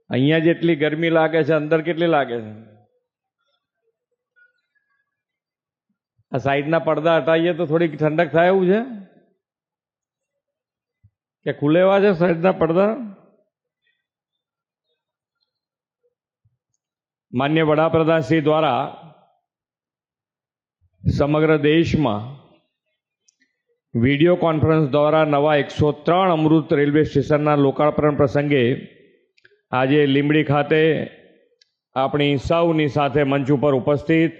અહીંયા જેટલી ગરમી લાગે છે અંદર કેટલી લાગે છે? આ સાઈડના પડદા હટાવીએ તો થોડીક ઠંડક થાય એવું છે કે ખુલેવા છે સાઈડના પડદા? માન્ય વડાપ્રધાન શ્રી દ્વારા સમગ્ર દેશમાં વિડીયો કોન્ફરન્સ દ્વારા નવા 103 અમૃત રેલવે સ્ટેશનના લોકાર્પણ પ્રસંગે આજે લીંબડી ખાતે આપણી સૌની સાથે મંચ ઉપર ઉપસ્થિત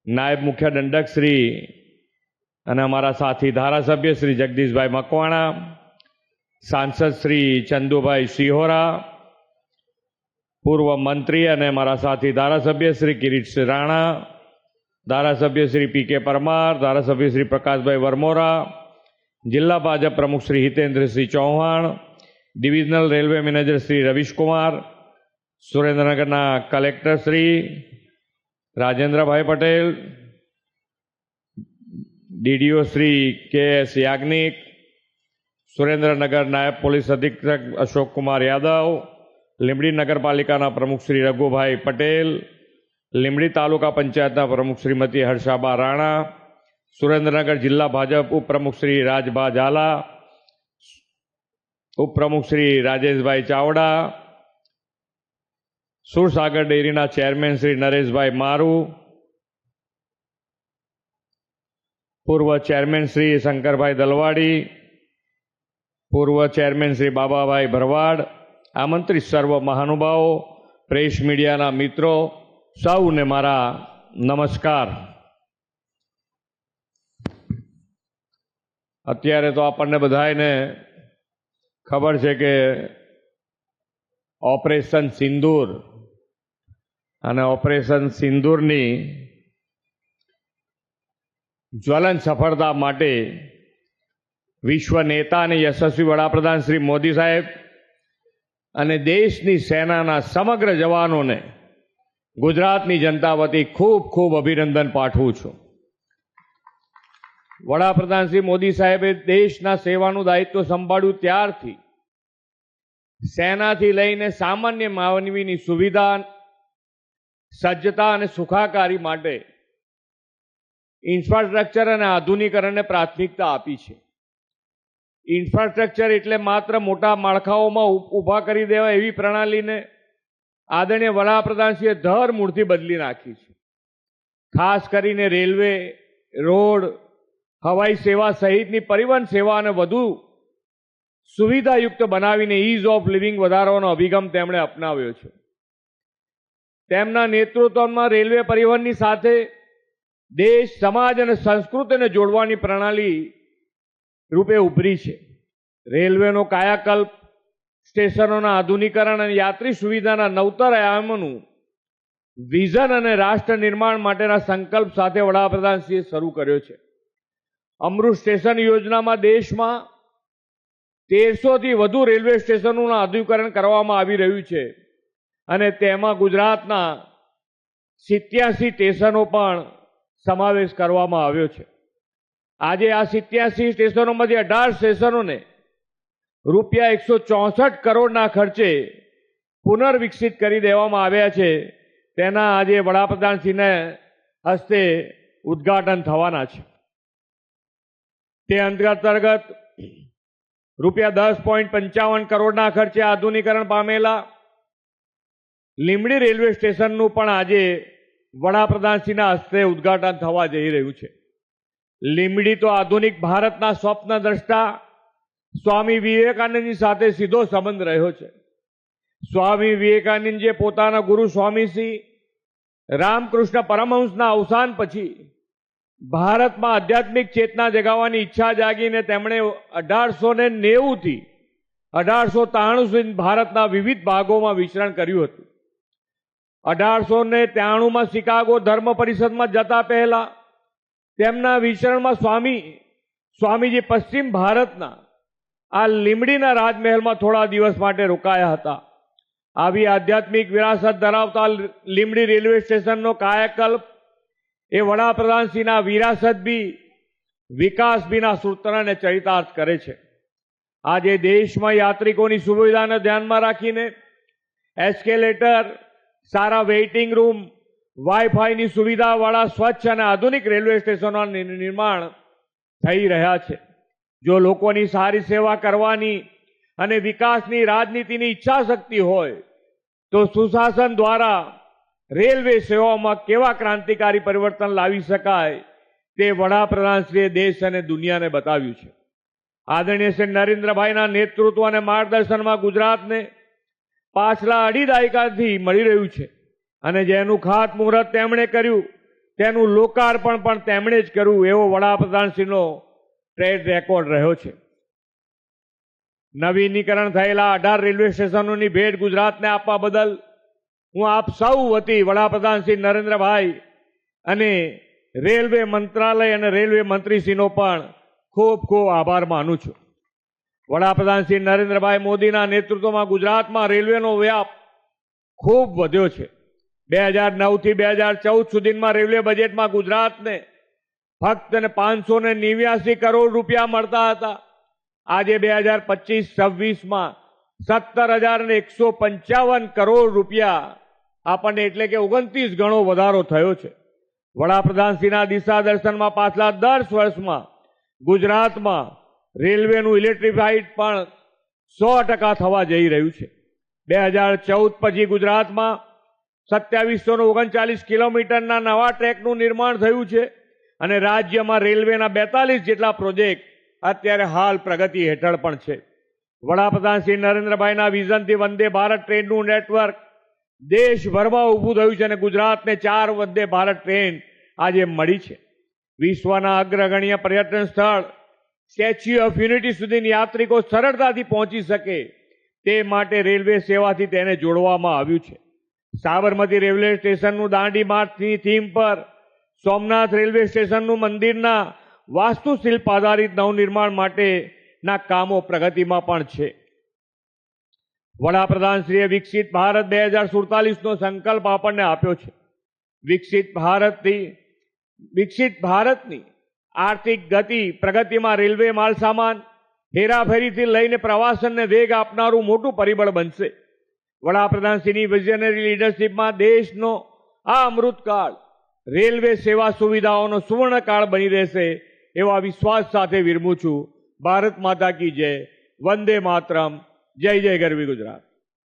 નાયબ મુખ્ય દંડક શ્રી અને અમારા સાથી ધારાસભ્ય શ્રી જગદીશભાઈ મકવાણા, સાંસદ શ્રી ચંદુભાઈ સિહોરા, પૂર્વ મંત્રી અને મારા સાથી ધારાસભ્ય શ્રી કિરીટસિંહ રાણા, ધારાસભ્ય શ્રી પી.કે. પરમાર, ધારાસભ્ય શ્રી પ્રકાશભાઈ વરમોરા, જિલ્લા ભાજપ પ્રમુખ Shri Hitendrasinh Chauhan, divisional railway manager Shri Ravishkumar, સુરેન્દ્રનગરના collector Shri Rajendrabhai Patel, DDO Shri K S. Yagnik, Surendranagar નાયબ પોલીસ અધિક્ષક અશોકકુમાર યાદવ, લીંબડી નગરપાલિકાના પ્રમુખ શ્રી રઘુભાઈ પટેલ, લીંબડી તાલુકા પંચાયતના પ્રમુખ શ્રીમતી હર્ષાબા રાણા, સુરેન્દ્રનગર જિલ્લા ભાજપ ઉપપ્રમુખ શ્રી રાજભા ઝાલા, ઉપપ્રમુખ શ્રી રાજેશભાઈ ચાવડા, સુરસાગર ડેરીના ચેરમેન શ્રી નરેશભાઈ મારુ, પૂર્વ ચેરમેન શ્રી શંકરભાઈ દલવાડી, પૂર્વ ચેરમેન શ્રી બાબાભાઈ ભરવાડ, આમંત્રિત સર્વ મહાનુભાવો, પ્રેસ મીડિયાના મિત્રો, સૌને મારા નમસ્કાર. અત્યારે તો આપણને બધાને ખબર છે કે ઓપરેશન સિંદૂર અને ઓપરેશન સિંદૂરની જ્વલંત સફળતા માટે વિશ્વ નેતા અને યશસ્વી વડાપ્રધાન શ્રી મોદી સાહેબ અને દેશની સેનાના સમગ્ર જવાનોને ગુજરાતની જનતા વતી ખૂબ ખૂબ અભિનંદન પાઠવું છું. વડાપ્રધાન શ્રી મોદી સાહેબે દેશના સેવાનું દાયિત્વ સંભાળ્યું ત્યારથી સેનાથી લઈને સામાન્ય માનવીની સુવિધા, સજ્જતા અને સુખાકારી માટે ઇન્ફ્રાસ્ટ્રક્ચર અને આધુનિકરણને પ્રાથમિકતા આપી છે. ઇન્ફ્રાસ્ટ્રક્ચર એટલે માત્ર મોટા માળખાઓમાં ઊભા કરી દેવા એવી પ્રણાલીને આદરણીય વડાપ્રધાનશ્રીએ ધરમૂળથી બદલી નાખી છે. ખાસ કરીને રેલવે, રોડ, હવાઈ સેવા સહિતની પરિવહન સેવાને વધુ સુવિધાયુક્ત બનાવીને ઇઝ ઓફ લિવિંગ વધારવાનો અભિગમ તેમણે અપનાવ્યો છે. તેમના નેતૃત્વમાં રેલવે પરિવહનની સાથે દેશ, સમાજ અને સંસ્કૃતિને જોડવાની પ્રણાલી રૂપે ઉભરી છે. રેલવેનો કાયાકલ્પ, સ્ટેશનોના આધુનિકરણ અને યાત્રી સુવિધાના નવતર આયામોનું વિઝન અને રાષ્ટ્ર નિર્માણ માટેના સંકલ્પ સાથે વડાપ્રધાનશ્રીએ શરૂ કર્યો છે. અમૃત સ્ટેશન યોજનામાં દેશમાં 1300થી વધુ રેલવે સ્ટેશનોનું આધુનિકરણ કરવામાં આવી રહ્યું છે અને તેમાં ગુજરાતના 87 સ્ટેશનો પણ સમાવેશ કરવામાં આવ્યો છે. આજે આ 87 સ્ટેશનોમાંથી 18 સ્ટેશનોને રૂપિયા 164 કરોડના ખર્ચે પુનર્વિકસિત કરી દેવામાં આવ્યા છે. તેના આજે વડાપ્રધાનશ્રીના હસ્તે ઉદ્ઘાટન થવાના છે. તે અંતર્ગત રૂપિયા 10.55 કરોડના ખર્ચે આધુનિકરણ પામેલા લીંબડી રેલવે સ્ટેશનનું પણ આજે વડાપ્રધાનશ્રીના હસ્તે ઉદ્ઘાટન થવા જઈ રહ્યું છે. લીંબડી તો આધુનિક ભારતના સ્વપ્ન દ્રષ્ટા સ્વામી વિવેકાનંદજી સાથે સીધો સંબંધ રહ્યો છે. સ્વામી વિવેકાનંદજીએ પોતાના ગુરુ સ્વામી શ્રી રામકૃષ્ણ પરમહંસના અવસાન પછી ભારતમાં આધ્યાત્મિક ચેતના જગાવવાની ઈચ્છા જાગીને તેમણે 1890 થી 1893 સુધી ભારતના વિવિધ ભાગોમાં વિચરણ કર્યું હતું. 1893માં શિકાગો ધર્મ પરિષદમાં જતા પહેલા તેમના વિચરણમાં સ્વામીજી પશ્ચિમ ભારતના આ લીંબડીના રાજમહેલમાં થોડા દિવસ માટે રોકાયા હતા. આવી આધ્યાત્મિક વિરાસત ધરાવતા લીંબડી રેલવે સ્ટેશનનો કાયાકલ્પ એ વડાપ્રધાનશ્રીના વિરાસત બી વિકાસ બીના સૂત્રને ચરિતાર્થ કરે છે. આજે દેશમાં યાત્રિકોની સુવિધાને ધ્યાનમાં રાખીને એસ્કેલેટર, સારા વેઇટિંગ રૂમ, વાઈફાઈની સુવિધાવાળા સ્વચ્છ અને આધુનિક રેલવે સ્ટેશનોના નિર્માણ થઈ રહ્યા છે. જો લોકોની સારી સેવા કરવાની અને વિકાસની રાજનીતિની ઈચ્છા શક્તિ હોય તો સુશાસન દ્વારા રેલવે સેવાઓમાં કેવા ક્રાંતિકારી પરિવર્તન લાવી શકાય તે વડાપ્રધાનશ્રીએ દેશ અને દુનિયાને બતાવ્યું છે. આદરણીય શ્રી નરેન્દ્રભાઈના નેતૃત્વ અને માર્ગદર્શનમાં ગુજરાતને પાછલા 2.5 દાયકાથી મળી રહ્યું છે અને જેનું ખાતમુહૂર્ત તેમણે કર્યું તેનું લોકાર્પણ પણ તેમણે જ કર્યું એવો વડાપ્રધાનશ્રીનો ટ્રેક રેકોર્ડ રહ્યો છે. નવીનીકરણ થયેલા 18 રેલવે સ્ટેશનોની ભેટ ગુજરાતને આપવા બદલ હું આપ સૌ વતી વડાપ્રધાન શ્રી નરેન્દ્રભાઈ અને રેલવે મંત્રાલય અને રેલવે મંત્રીશ્રીનો પણ ખૂબ ખૂબ આભાર માનું છું. વડાપ્રધાન શ્રી નરેન્દ્રભાઈ મોદીના નેતૃત્વમાં ગુજરાતમાં રેલવેનો વ્યાપ ખૂબ વધ્યો છે. 2009 થી 2014 સુધીમાં રેલવે બજેટમાં ગુજરાતને ફક્ત 589 કરોડ રૂપિયા મળતા હતા. આજે 2025-26માં 17,155 કરોડ રૂપિયા આપણને એટલે કે 29 ગણો વધારો થયો છે. વડાપ્રધાનશ્રીના દિશા દર્શનમાં પાછલા 10 વર્ષમાં ગુજરાતમાં રેલવેનું ઇલેક્ટ્રિફાઈડ પણ 100% થવા જઈ રહ્યું છે. 2014 પછી ગુજરાતમાં 2739 કિલોમીટરના નવા ટ્રેકનું નિર્માણ થયું છે અને રાજ્યમાં રેલવેના 42 જેટલા પ્રોજેક્ટ અત્યારે હાલ પ્રગતિ હેઠળ પણ છે. વડાપ્રધાન શ્રી નરેન્દ્રભાઈના વિઝનથી વંદે ભારત ટ્રેનનું નેટવર્ક દેશભરમાં ઊભું થયું છે અને ગુજરાતને 4 વંદે ભારત ટ્રેન આજે મળી છે. વિશ્વના અગ્રગણ્ય પર્યટન સ્થળ સ્ટેચ્યુ ઓફ યુનિટી સુધી યાત્રિકો સરળતાથી પહોંચી શકે તે માટે રેલવે સેવાથી તેને જોડવામાં આવ્યું છે. સાબરમતી રેલવે સ્ટેશનનું દાંડી માર્ચની થીમ પર સોમનાથ રેલવે સ્ટેશનનું મંદિરના વાસ્તુશિલ્પ આધારિત નવનિર્માણ માટેના કામો પ્રગતિમાં પણ છે. વડાપ્રધાનશ્રીએ વિકસિત ભારત 2047નો સંકલ્પ આપણને આપ્યો છે. વિકસિત ભારતની આર્થિક ગતિ પ્રગતિમાં રેલવે માલસામાન હેરાફેરીથી લઈને પ્રવાસનને વેગ આપનારું મોટું પરિબળ બનશે. વડાપ્રધાનશ્રીની વિઝનરી લીડરશીપમાં દેશનો આ અમૃતકાળ રેલવે સેવા સુવિધાઓનો સુવર્ણકાળ બની રહેશે એવા વિશ્વાસ સાથે વિરમું છું. ભારત માતા કી જય. વંદે માતરમ. જય જય ગરવી ગુજરાત.